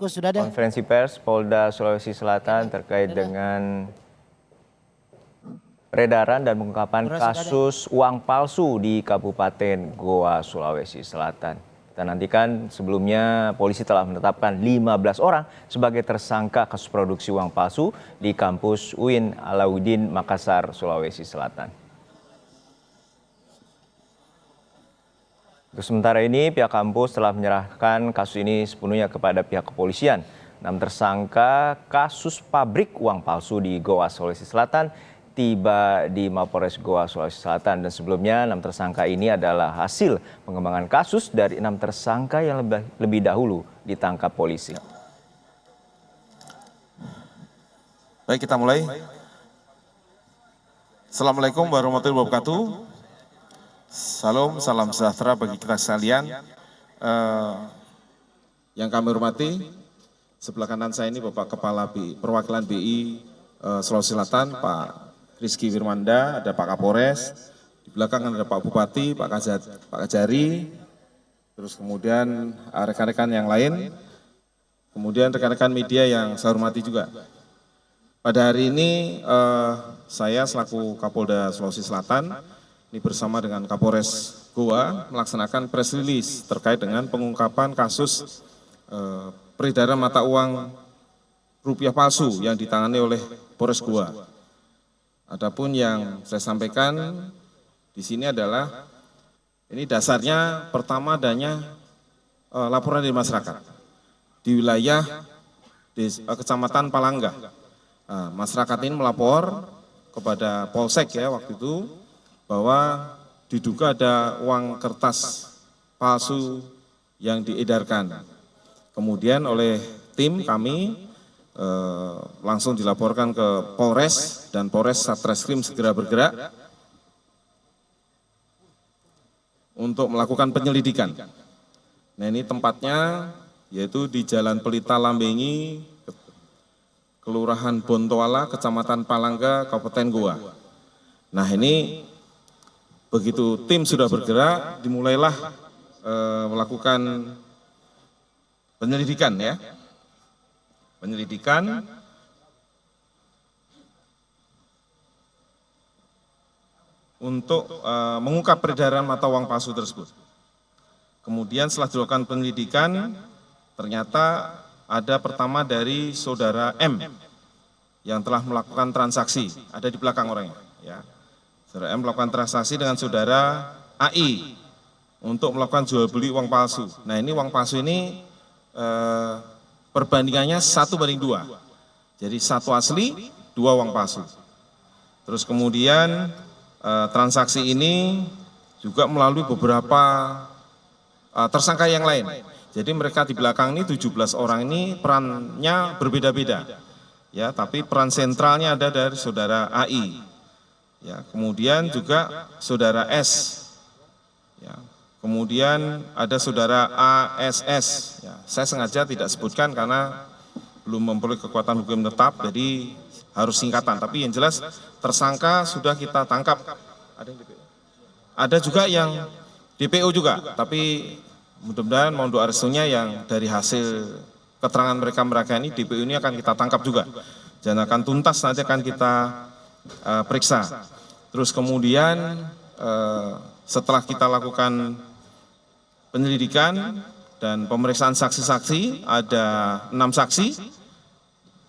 Sudah ada. Konferensi pers Polda Sulawesi Selatan terkait dengan peredaran dan pengungkapan kasus uang palsu di Kabupaten Goa, Sulawesi Selatan. Kita nantikan, sebelumnya polisi telah menetapkan 15 orang sebagai tersangka kasus produksi uang palsu di kampus UIN Alauddin Makassar, Sulawesi Selatan. Untuk sementara ini, pihak kampus telah menyerahkan kasus ini sepenuhnya kepada pihak kepolisian. 6 tersangka kasus pabrik uang palsu di Goa, Sulawesi Selatan tiba di Mapolres Goa, Sulawesi Selatan. Dan sebelumnya 6 tersangka ini adalah hasil pengembangan kasus dari 6 tersangka yang lebih dahulu ditangkap polisi. Baik, kita mulai. Assalamualaikum warahmatullahi wabarakatuh. Salam sejahtera bagi kita sekalian. Yang kami hormati, sebelah kanan saya ini Bapak Kepala Perwakilan BI Sulawesi Selatan, Pak Rizky Firmanda, ada Pak Kapolres, di belakang ada Pak Bupati, Pak Kajari, terus kemudian rekan-rekan yang lain, kemudian rekan-rekan media yang saya hormati juga. Pada hari ini saya selaku Kapolda Sulawesi Selatan ini bersama dengan Kapolres Goa melaksanakan press release terkait dengan pengungkapan kasus peredaran mata uang rupiah palsu yang ditangani oleh Polres Goa. Adapun yang saya sampaikan di sini adalah ini dasarnya pertama adanya laporan dari masyarakat di wilayah Kecamatan Palangga. Masyarakat ini melapor kepada Polsek ya waktu itu bahwa diduga ada uang kertas palsu yang diedarkan. Kemudian oleh tim kami langsung dilaporkan ke Polres dan Polres Satreskrim segera bergerak untuk melakukan penyelidikan. Nah ini tempatnya yaitu di Jalan Pelita Lambengi, Kelurahan Bontoala, Kecamatan Palangga, Kabupaten Goa. Nah ini begitu tim sudah bergerak, dimulailah melakukan penyelidikan ya. Penyelidikan untuk mengungkap peredaran mata uang palsu tersebut. Kemudian setelah dilakukan penyelidikan, ternyata ada pertama dari saudara M yang telah melakukan transaksi, ada di belakang orangnya. Ya. Saudara M melakukan transaksi dengan saudara AI untuk melakukan jual beli uang palsu. Nah ini uang palsu ini perbandingannya 1:2. Jadi 1 asli, 2 uang palsu. Terus kemudian transaksi ini juga melalui beberapa tersangka yang lain. Jadi mereka di belakang ini 17 orang ini perannya berbeda-beda. Ya, tapi peran sentralnya ada dari saudara AI. Ya, kemudian juga saudara S. Ya, kemudian ada saudara ASS. Ya, saya sengaja tidak sebutkan karena belum memperoleh kekuatan hukum tetap, jadi harus singkatan. Tapi yang jelas tersangka sudah kita tangkap. Ada juga yang DPO juga, tapi mudah-mudahan mohon doa restunya yang dari hasil keterangan mereka ini DPO ini akan kita tangkap juga. Dan akan tuntas nanti akan kita periksa. Terus kemudian setelah kita lakukan penyelidikan dan pemeriksaan saksi-saksi, ada 6 saksi,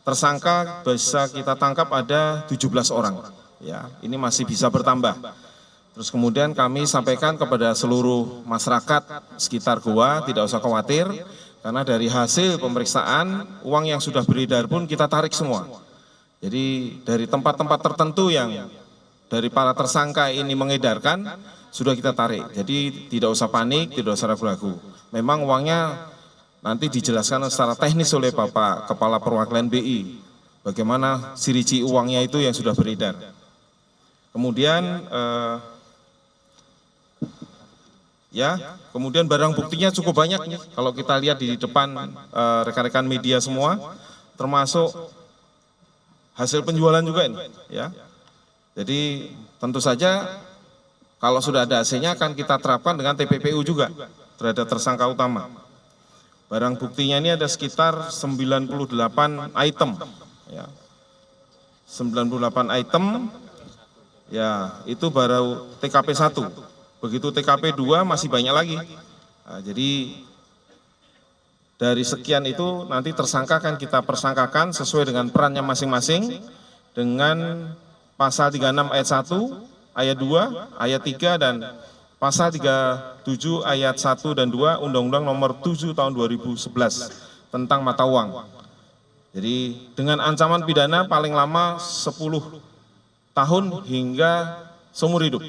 tersangka bisa kita tangkap ada 17 orang. Ya, ini masih bisa bertambah. Terus kemudian kami sampaikan kepada seluruh masyarakat sekitar Goa, tidak usah khawatir, karena dari hasil pemeriksaan, uang yang sudah beredar pun kita tarik semua. Jadi dari tempat-tempat tertentu yang dari para tersangka ini mengedarkan, sudah kita tarik. Jadi tidak usah panik, tidak usah ragu-ragu. Memang uangnya nanti dijelaskan secara teknis oleh Bapak Kepala Perwakilan BI, bagaimana ciri-ciri uangnya itu yang sudah beredar. Kemudian kemudian barang buktinya cukup banyak nih. Kalau kita lihat di depan rekan-rekan media semua, termasuk hasil penjualan juga ini. Ya. Jadi tentu saja kalau sudah ada hasilnya akan kita terapkan dengan TPPU juga terhadap tersangka utama. Barang buktinya ini ada sekitar 98 item. Ya. 98 item, ya itu baru TKP 1. Begitu TKP 2 masih banyak lagi. Nah, jadi dari sekian itu nanti tersangka akan kita persangkakan sesuai dengan perannya masing-masing dengan pasal 36 ayat 1, ayat 2, ayat 3, dan pasal 37 ayat 1 dan 2 Undang-Undang nomor 7 tahun 2011 tentang mata uang. Jadi dengan ancaman pidana paling lama 10 tahun hingga seumur hidup.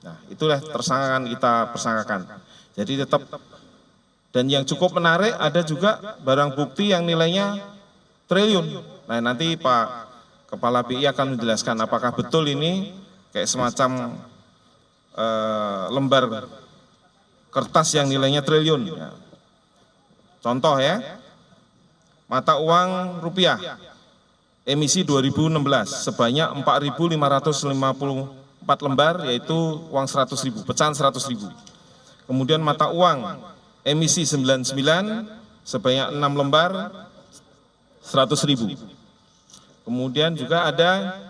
Nah, itulah tersangkakan kita persangkakan. Jadi tetap, dan yang cukup menarik ada juga barang bukti yang nilainya triliun. Nah, nanti Pak Kepala BI akan menjelaskan apakah betul ini kayak semacam lembar kertas yang nilainya triliun. Ya. Contoh ya, mata uang rupiah emisi 2016 sebanyak 4.554 lembar, yaitu uang 100.000, pecahan 100.000. Kemudian mata uang emisi 99 sebanyak 6 lembar 100.000. Kemudian juga ada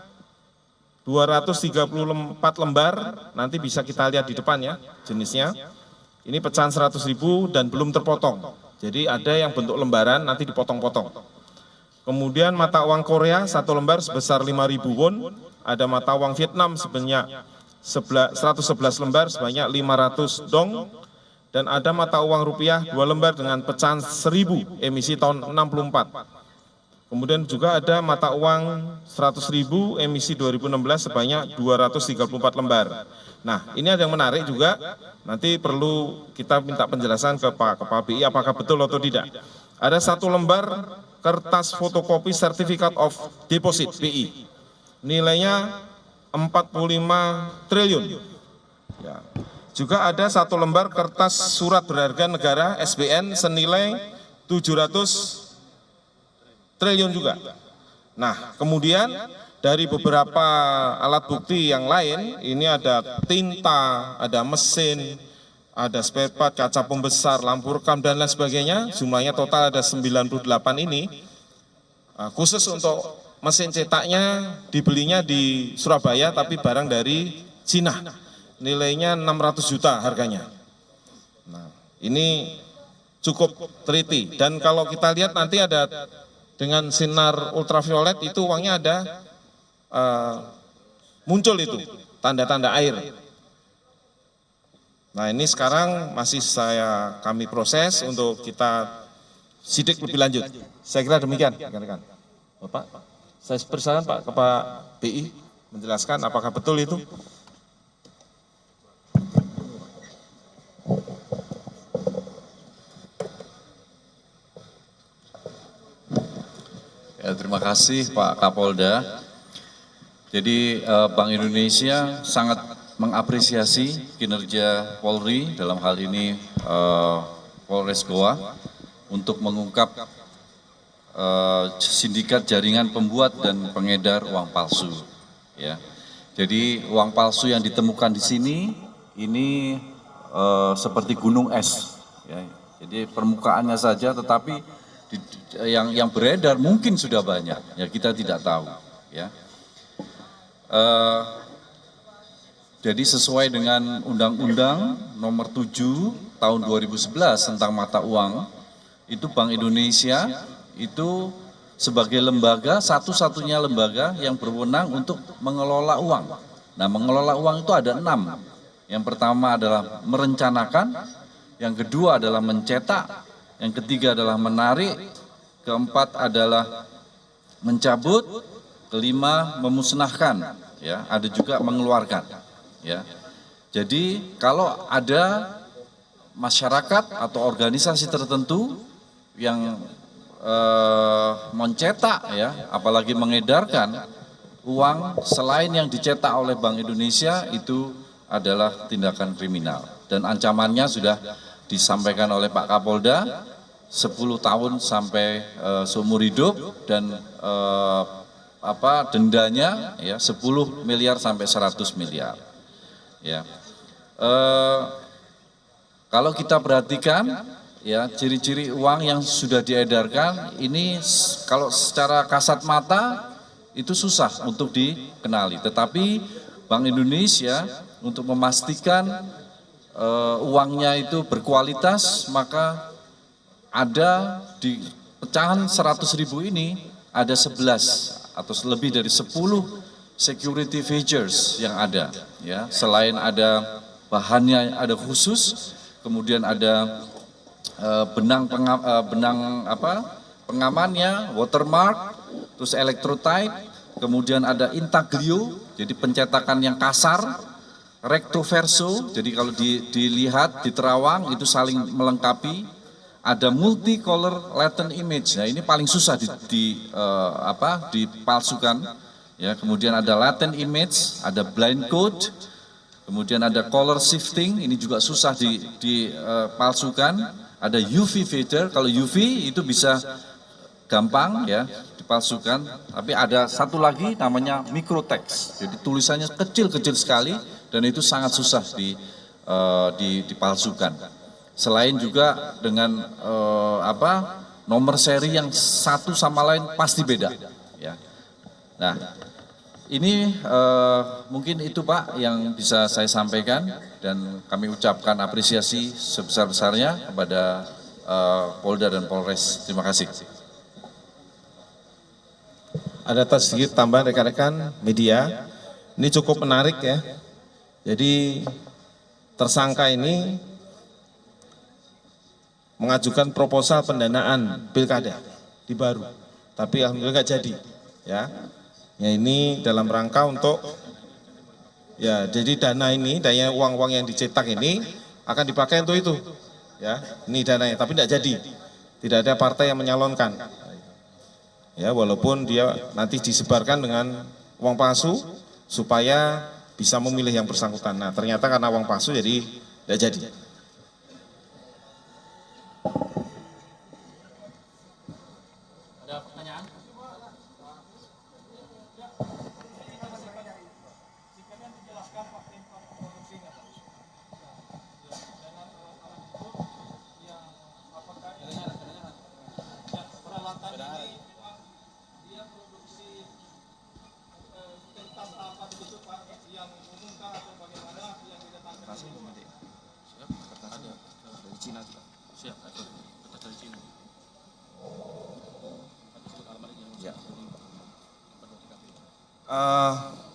234 lembar, nanti bisa kita lihat di depan ya jenisnya. Ini pecahan 100.000 dan belum terpotong. Jadi ada yang bentuk lembaran nanti dipotong-potong. Kemudian mata uang Korea 1 lembar sebesar 5.000 won, ada mata uang Vietnam sebanyak 111 lembar sebanyak 500 dong, dan ada mata uang rupiah 2 lembar dengan pecahan 1.000 emisi tahun 64. Kemudian juga ada mata uang 100.000 emisi 2016 sebanyak 234 lembar. Nah, ini ada yang menarik juga, nanti perlu kita minta penjelasan ke Pak Kepala BI apakah betul atau tidak. Ada 1 lembar kertas fotokopi Certificate of Deposit BI, nilainya 45 triliun. Ya. Juga ada 1 lembar kertas surat berharga negara SBN senilai 700 triliun juga. Nah, kemudian dari beberapa alat bukti yang lain, ini ada tinta, ada mesin, ada spare part, kaca pembesar, lampu rekam, dan lain sebagainya. Jumlahnya total ada 98 ini. Khusus untuk mesin cetaknya dibelinya di Surabaya, tapi barang dari Cina. Nilainya 600 juta harganya. Nah, ini cukup teliti. Dan kalau kita lihat nanti ada dengan sinar ultraviolet itu uangnya ada muncul itu tanda-tanda air. Nah, ini sekarang masih kami proses untuk kita sidik lebih lanjut. Saya kira demikian, rekan-rekan. Bapak, saya persilakan Pak Kepala BI menjelaskan apakah betul itu. Ya, terima kasih Pak Kapolda. Jadi Bank Indonesia sangat mengapresiasi kinerja Polri dalam hal ini Polres Goa untuk mengungkap sindikat jaringan pembuat dan pengedar uang palsu. Ya, jadi uang palsu yang ditemukan di sini ini seperti gunung es. Ya, jadi permukaannya saja, tetapi yang beredar mungkin sudah banyak, ya kita tidak tahu. Ya, jadi sesuai dengan Undang-Undang nomor 7 tahun 2011 tentang mata uang, itu Bank Indonesia itu sebagai lembaga, satu-satunya lembaga yang berwenang untuk mengelola uang. Nah, mengelola uang itu ada 6. Yang pertama adalah merencanakan, yang kedua adalah mencetak, yang ketiga adalah menarik, keempat adalah mencabut, kelima memusnahkan, ya, ada juga mengeluarkan, ya. Jadi kalau ada masyarakat atau organisasi tertentu yang mencetak, ya, apalagi mengedarkan uang selain yang dicetak oleh Bank Indonesia, itu adalah tindakan kriminal dan ancamannya sudah disampaikan oleh Pak Kapolda, 10 tahun sampai seumur hidup, dan dendanya ya 10 miliar sampai 100 miliar. Ya. Kalau kita perhatikan ya ciri-ciri uang yang sudah diedarkan ini kalau secara kasat mata itu susah untuk dikenali. Tetapi Bank Indonesia untuk memastikan uangnya itu berkualitas, maka ada di pecahan 100.000 ini ada 11 atau lebih dari 10 security features yang ada, ya. Selain ada bahannya ada khusus, kemudian ada pengamannya, watermark, terus electrotype, kemudian ada intaglio, jadi pencetakan yang kasar, recto verso, jadi kalau dilihat di terawang itu saling melengkapi, ada multicolor latent image, nah ini paling susah dipalsukan, ya. Kemudian ada latent image, ada blind code, kemudian ada color shifting, ini juga susah dipalsukan. Ada UV filter, kalau UV itu bisa gampang ya dipalsukan. Tapi ada satu lagi namanya microtext, jadi tulisannya kecil-kecil sekali dan itu sangat susah dipalsukan. Selain juga dengan nomor seri yang satu sama lain pasti beda. Ya. Nah, ini mungkin itu Pak yang bisa saya sampaikan dan kami ucapkan apresiasi sebesar-besarnya kepada Polda dan Polres. Terima kasih. Ada sedikit tambahan rekan-rekan media, ini cukup menarik ya. Jadi tersangka ini mengajukan proposal pendanaan pilkada di Baru, tapi alhamdulillah nggak jadi ya. Ya ini dalam rangka untuk ya jadi dana uang-uang yang dicetak ini akan dipakai untuk itu ya, ini dananya, tapi tidak jadi, tidak ada partai yang menyalonkan ya, walaupun dia nanti disebarkan dengan uang palsu supaya bisa memilih yang bersangkutan. Nah ternyata karena uang palsu jadi tidak jadi.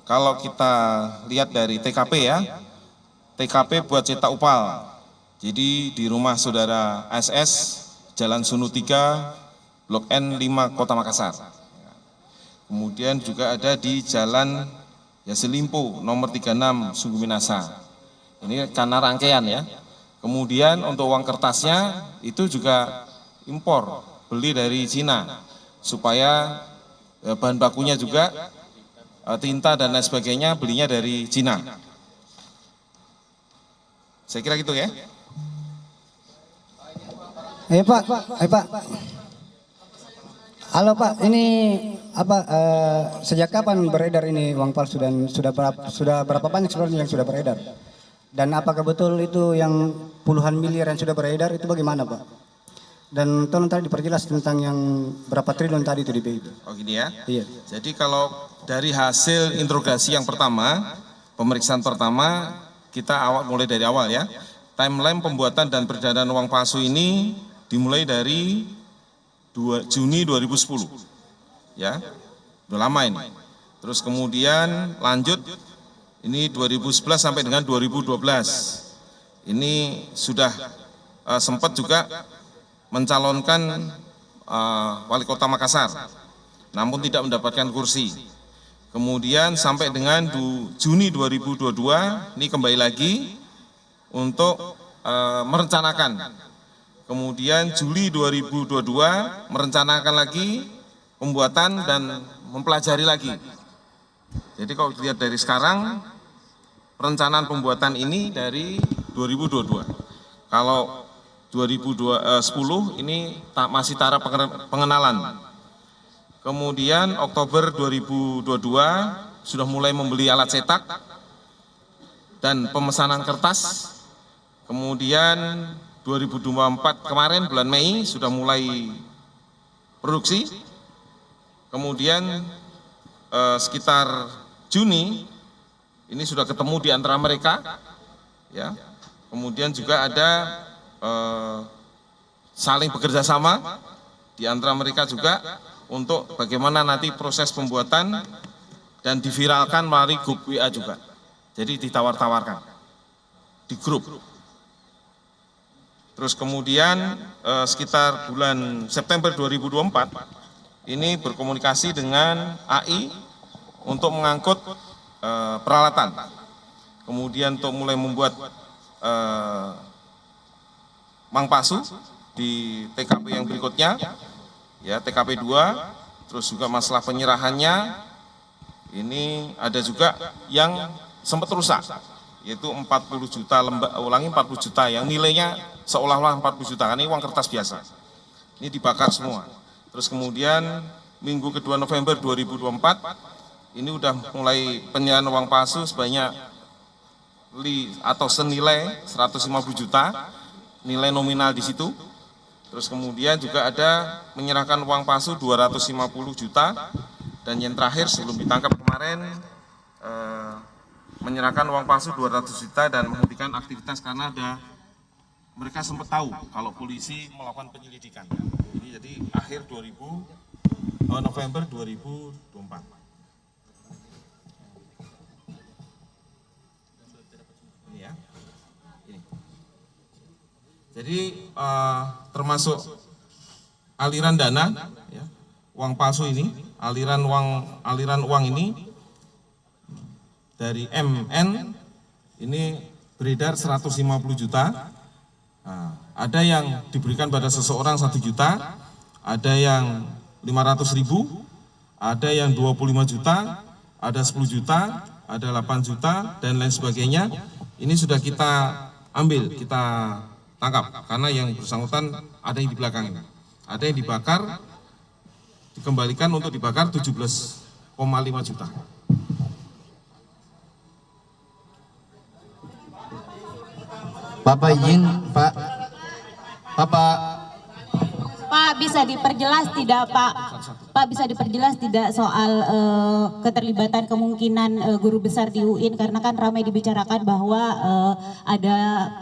Kalau kita lihat dari TKP ya, TKP buat cetak upal. Jadi di rumah saudara SS, Jalan Sunu 3, Blok N 5, Kota Makassar. Kemudian juga ada di Jalan Yasilimpo, nomor 36, Sungguh Minasa. Ini karena rangkaian ya. Kemudian untuk uang kertasnya itu juga impor, beli dari Cina, supaya bahan bakunya juga tinta dan lain sebagainya belinya dari Cina. Saya kira gitu ya. Ayo Pak. Halo Pak, ini sejak kapan beredar ini uang palsu dan sudah berapa banyak sebenarnya yang sudah beredar? Dan apakah betul itu yang puluhan miliar yang sudah beredar itu bagaimana Pak? Dan tolong tadi diperjelas tentang yang berapa triliun tadi itu di BI. Oh gini ya? Iya. Jadi kalau dari hasil interogasi yang pertama, pemeriksaan pertama, kita mulai dari awal ya. Timeline pembuatan dan peredaran uang palsu ini dimulai dari Juni 2010. Ya, udah lama ini. Terus kemudian lanjut, ini 2011 sampai dengan 2012. Ini sudah sempat juga mencalonkan wali kota Makassar, namun tidak mendapatkan kursi. Kemudian sampai dengan Juni 2022, ini kembali lagi untuk merencanakan. Kemudian Juli 2022 merencanakan lagi pembuatan dan mempelajari lagi. Jadi kalau dilihat dari sekarang, perencanaan pembuatan ini dari 2022. Kalau 2010 ini masih taraf pengenalan. Kemudian Oktober 2022 sudah mulai membeli alat cetak dan pemesanan kertas. Kemudian 2024 kemarin bulan Mei sudah mulai produksi. Kemudian sekitar Juni ini sudah ketemu di antara mereka, ya. Kemudian juga ada saling bekerja sama di antara mereka juga untuk bagaimana nanti proses pembuatan dan diviralkan melalui grup WA juga. Jadi ditawar-tawarkan di grup. Terus kemudian sekitar bulan September 2024 ini berkomunikasi dengan AI untuk mengangkut peralatan. Kemudian untuk mulai membuat mang palsu di TKP yang berikutnya, ya TKP 2, terus juga masalah penyerahannya, ini ada juga yang sempat rusak, yaitu 40 juta lembar, 40 juta yang nilainya seolah-olah 40 juta, karena ini uang kertas biasa. Ini dibakar semua. Terus kemudian minggu kedua November 2024, ini udah mulai penyerahan uang palsu sebanyak atau senilai 150 juta, nilai nominal di situ. Terus kemudian juga ada menyerahkan uang palsu 250 juta, dan yang terakhir sebelum ditangkap kemarin menyerahkan uang palsu 200 juta dan menghentikan aktivitas karena ada mereka sempat tahu kalau polisi melakukan penyelidikan. Ini jadi akhir November 2024. Ini ya. Ini. Jadi termasuk aliran dana, ya, uang palsu ini, aliran uang ini dari MN ini beredar 150 juta. Nah, ada yang diberikan pada seseorang 1 juta, ada yang 500.000, ada yang 25 juta, ada 10 juta, ada 8 juta, dan lain sebagainya. Ini sudah kita ambil, kita tangkap, karena yang bersangkutan ada yang di belakangnya. Ada yang dibakar, dikembalikan untuk dibakar 17,5 juta. Bapak izin, Pak. Pak, bisa diperjelas tidak, Pak? Pak, bisa diperjelas tidak soal keterlibatan kemungkinan guru besar di UIN, karena kan ramai dibicarakan bahwa ada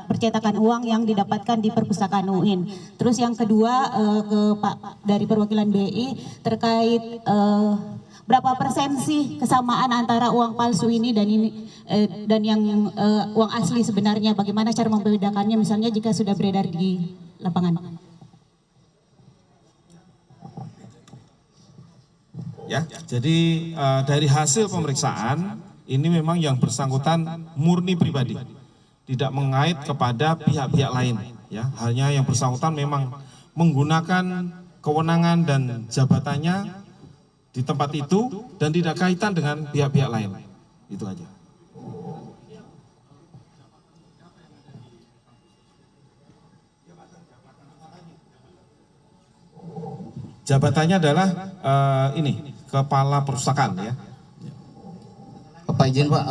percetakan uang yang didapatkan di perpustakaan UIN. Terus yang kedua ke Pak dari perwakilan BI terkait berapa persen sih kesamaan antara uang palsu ini dan yang uang asli sebenarnya? Bagaimana cara membedakannya misalnya jika sudah beredar di lapangan? Ya, jadi dari hasil pemeriksaan ini memang yang bersangkutan murni pribadi, tidak mengait kepada pihak-pihak lain. Ya, hanya yang bersangkutan memang menggunakan kewenangan dan jabatannya di tempat itu dan tidak kaitan dengan pihak-pihak lain. Itu aja. Jabatannya adalah ini, kepala perpustakaan, ya. Bapak izin, Pak.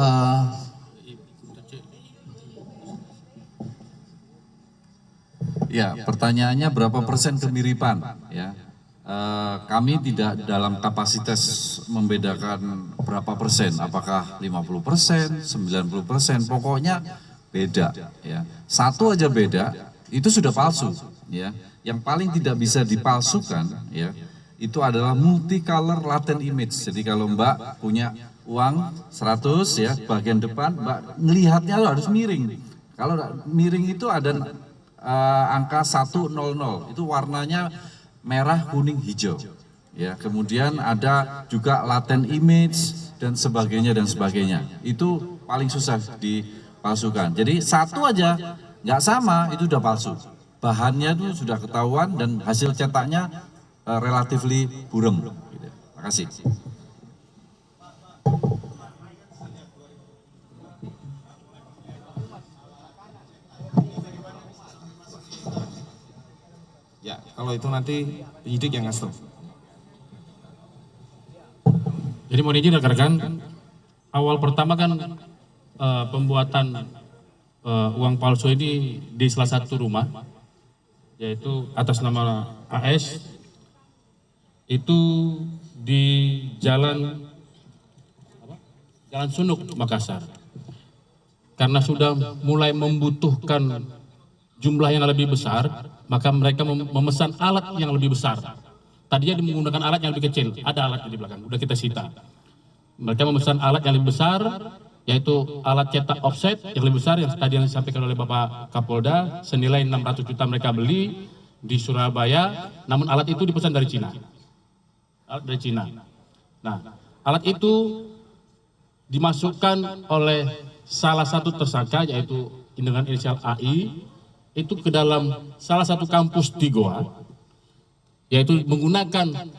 Ya, pertanyaannya berapa persen kemiripan? Ya, kami tidak dalam kapasitas membedakan berapa persen, apakah 50%, 90%, pokoknya beda. Ya, satu aja beda, itu sudah palsu. Ya, yang paling tidak bisa dipalsukan, ya, itu adalah multicolor latent image. Jadi kalau Mbak punya uang 100, ya, bagian depan Mbak ngelihatnya harus miring. Kalau miring itu ada angka 100, itu warnanya merah, kuning, hijau. Ya, kemudian ada juga latent image dan sebagainya dan sebagainya. Itu paling susah dipalsukan. Jadi satu aja nggak sama itu udah palsu. Bahannya itu sudah ketahuan dan hasil cetaknya relatively burem. Terima kasih. Ya, kalau itu nanti penyidik yang ngasih tahu. Jadi mohon izin rekan-rekan, awal pertama kan pembuatan uang palsu ini di salah satu rumah yaitu atas nama AS, itu di Jalan Sunuk, Makassar. Karena sudah mulai membutuhkan jumlah yang lebih besar, maka mereka memesan alat yang lebih besar. Tadinya menggunakan alat yang lebih kecil, ada alat di belakang, udah kita sita. Mereka memesan alat yang lebih besar, yaitu alat cetak offset yang lebih besar yang tadi yang disampaikan oleh Bapak Kapolda, senilai 600 juta mereka beli di Surabaya, namun alat itu dipesan dari Cina. Alat dari Cina. Nah, alat itu dimasukkan oleh salah satu tersangka, yaitu dengan inisial AI, itu ke dalam salah satu kampus di Goa, yaitu menggunakan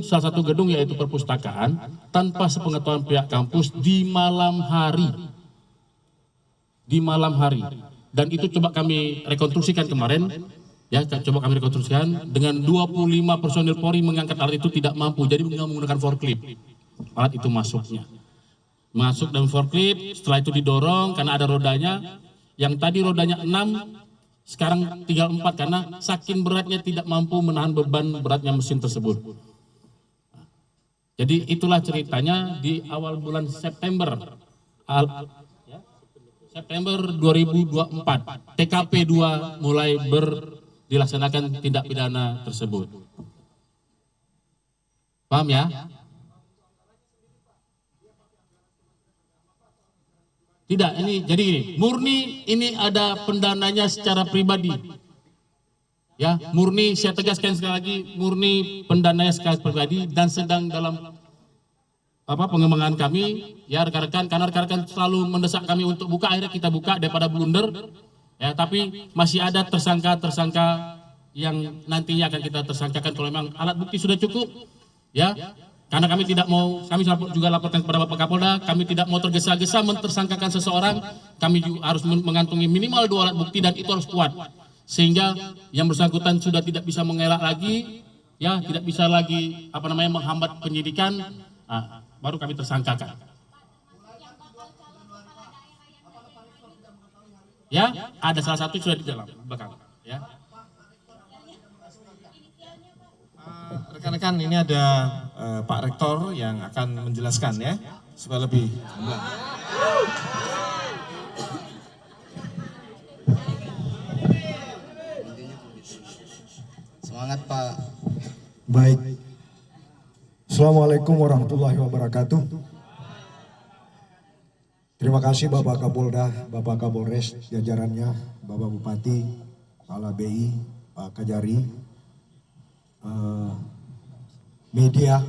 salah satu gedung yaitu perpustakaan, tanpa sepengetahuan pihak kampus di malam hari. Dan itu coba kami rekonstruksikan kemarin, ya, coba kami rekonstruksikan dengan 25 personil Polri mengangkat alat itu tidak mampu, jadi menggunakan forklift. Alat itu masuk dalam forklift, setelah itu didorong karena ada rodanya, yang tadi rodanya 6, sekarang tinggal 4 karena saking beratnya tidak mampu menahan beban beratnya mesin tersebut. Jadi itulah ceritanya di awal bulan September 2024, TKP 2 mulai dilaksanakan tindak pidana tersebut. Paham ya? Tidak, jadi ini murni ini ada pendananya secara pribadi. Ya, murni, saya tegaskan sekali lagi, murni pendananya secara pribadi dan sedang dalam pengembangan kami, ya rekan-rekan, karena rekan-rekan selalu mendesak kami untuk buka, akhirnya kita buka daripada blunder. Ya, tapi masih ada tersangka-tersangka yang nantinya akan kita tersangkakan kalau memang alat bukti sudah cukup. Ya. Karena kami tidak mau, kami juga laporkan kepada Bapak Kapolda, kami tidak mau tergesa-gesa mentersangkakan seseorang, kami juga harus mengantongi minimal 2 alat bukti dan itu harus kuat. Sehingga yang bersangkutan sudah tidak bisa mengelak lagi, ya tidak bisa lagi menghambat penyidikan, baru kami tersangkakan. Ya, ada salah satu sudah di dalam belakang. Ya. Rekan-rekan, ini ada Pak Rektor yang akan menjelaskan ya, supaya lebih. Semangat Pak. Baik. Assalamualaikum warahmatullahi wabarakatuh. Terima kasih Bapak Kapolda, Bapak Kapolres, jajarannya, Bapak Bupati, Kepala BI, Pak Kajari, media.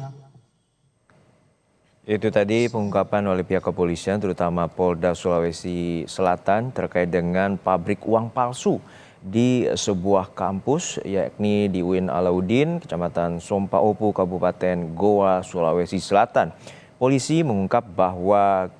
Itu tadi pengungkapan oleh pihak kepolisian terutama Polda Sulawesi Selatan terkait dengan pabrik uang palsu di sebuah kampus yakni di UIN Alauddin, Kecamatan Sompaopu, Kabupaten Goa, Sulawesi Selatan. Polisi mengungkap bahwa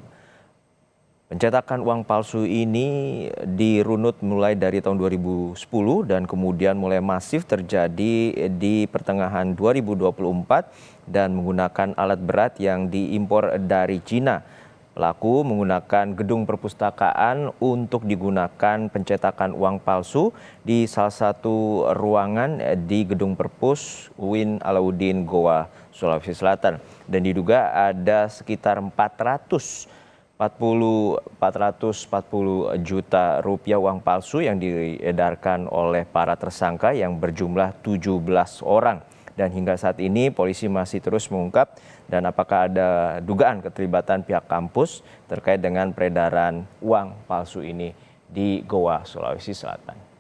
pencetakan uang palsu ini dirunut mulai dari tahun 2010 dan kemudian mulai masif terjadi di pertengahan 2024 dan menggunakan alat berat yang diimpor dari Cina. Pelaku menggunakan gedung perpustakaan untuk digunakan pencetakan uang palsu di salah satu ruangan di gedung Perpus UIN Alauddin, Goa, Sulawesi Selatan. Dan diduga ada sekitar 440 juta rupiah uang palsu yang diedarkan oleh para tersangka yang berjumlah 17 orang. Dan hingga saat ini polisi masih terus mengungkap dan apakah ada dugaan keterlibatan pihak kampus terkait dengan peredaran uang palsu ini di Goa, Sulawesi Selatan.